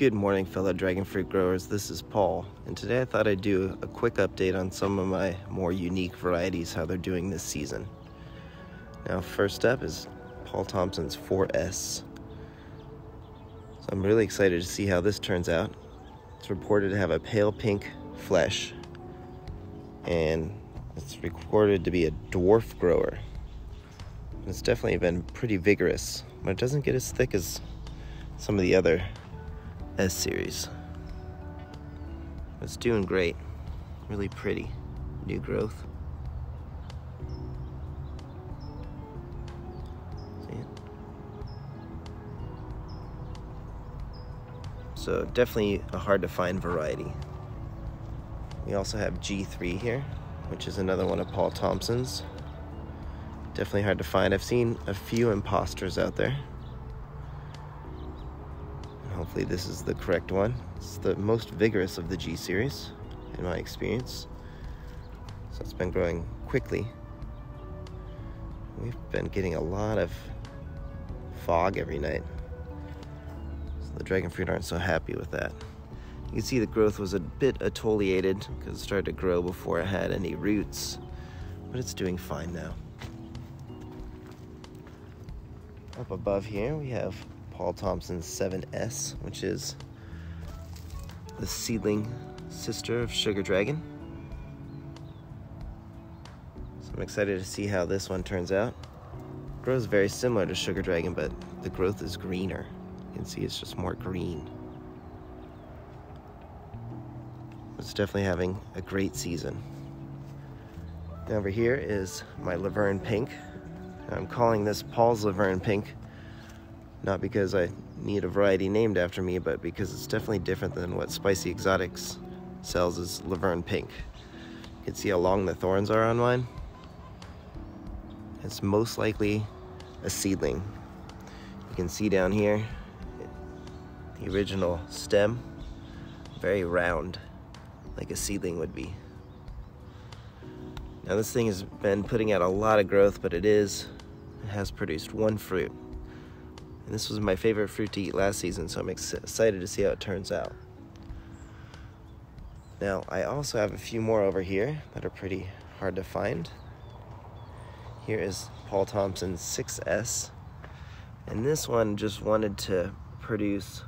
Good morning, fellow dragon fruit growers. This is Paul, and today I thought I'd do a quick update on some of my more unique varieties, how they're doing this season. Now, first up is Paul Thomson's 4S. So I'm really excited to see how this turns out. It's reported to have a pale pink flesh, and it's recorded to be a dwarf grower. It's definitely been pretty vigorous, but it doesn't get as thick as some of the other S series. It's doing great. Really pretty. New growth. See it? So definitely a hard to find variety. We also have G3 here, which is another one of Paul Thomson's. Definitely hard to find. I've seen a few imposters out there. Hopefully this is the correct one. It's the most vigorous of the G series, in my experience. So it's been growing quickly. We've been getting a lot of fog every night, so the dragon fruit aren't so happy with that. You can see the growth was a bit attenuated because it started to grow before it had any roots, but it's doing fine now. Up above here we have Paul Thomson's 7S, which is the seedling sister of Sugar Dragon. So I'm excited to see how this one turns out. It grows very similar to Sugar Dragon, but the growth is greener. You can see it's just more green. It's definitely having a great season. Now over here is my Laverne Pink. I'm calling this Paul's Laverne Pink, not because I need a variety named after me, but because it's definitely different than what Spicy Exotics sells as Laverne Pink. You can see how long the thorns are on mine. It's most likely a seedling. You can see down here the original stem, very round, like a seedling would be. Now this thing has been putting out a lot of growth, but it has produced one fruit. And this was my favorite fruit to eat last season, so I'm excited to see how it turns out. Now, I also have a few more over here that are pretty hard to find. Here is Paul Thomson's 6S. And this one just wanted to produce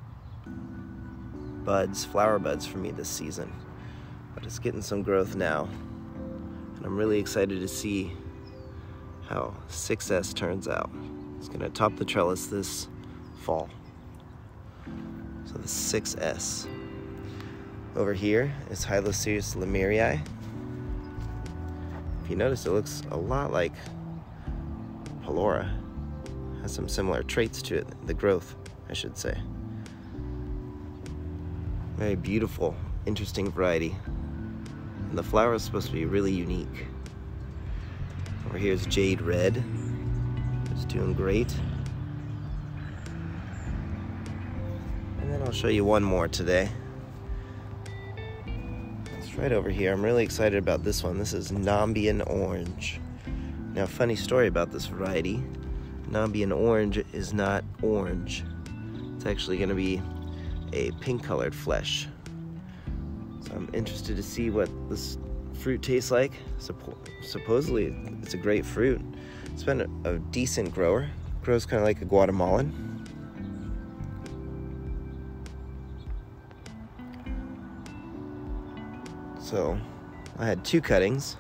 buds, flower buds for me this season. But it's getting some growth now. And I'm really excited to see how 6S turns out. It's gonna top the trellis this fall. So the 6S. Over here is Hyloceus Lemuria. If you notice, it looks a lot like Pelora. Has some similar traits to it, the growth, I should say. Very beautiful, interesting variety. And the flower is supposed to be really unique. Over here is Jade Red. It's doing great. And then I'll show you one more today. It's right over here. I'm really excited about this one. This is Nambian Orange. Now, funny story about this variety. Nambian Orange is not orange. It's actually going to be a pink-colored flesh. So I'm interested to see what this fruit tastes like. Supposedly, it's a great fruit. It's been a decent grower. Grows kind of like a Guatemalan. So I had 2 cuttings,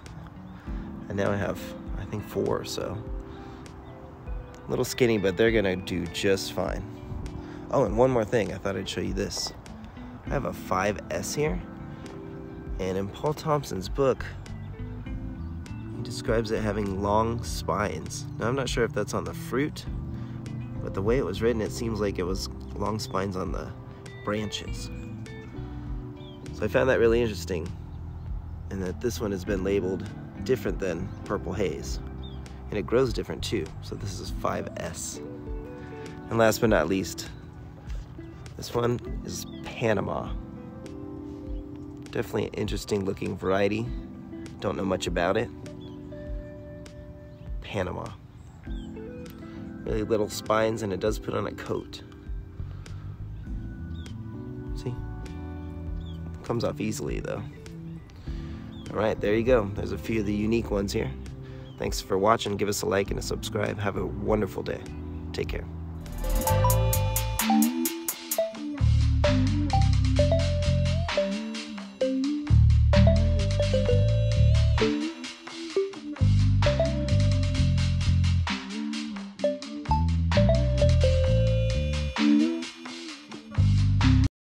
and now I have, I think, 4 or so. A little skinny, but they're gonna do just fine. Oh, and one more thing, I thought I'd show you this. I have a 5S here, and in Paul Thomson's book, he describes it having long spines. Now, I'm not sure if that's on the fruit, but the way it was written, it seems like it was long spines on the branches. So I found that really interesting, and that this one has been labeled different than Purple Haze. And it grows different too, so this is 5S. And last but not least, this one is Panama. Definitely an interesting looking variety. Don't know much about it. Panama. Really little spines, and it does put on a coat. See? Comes off easily though. All right, there you go. There's a few of the unique ones here. Thanks for watching. Give us a like and a subscribe. Have a wonderful day. Take care.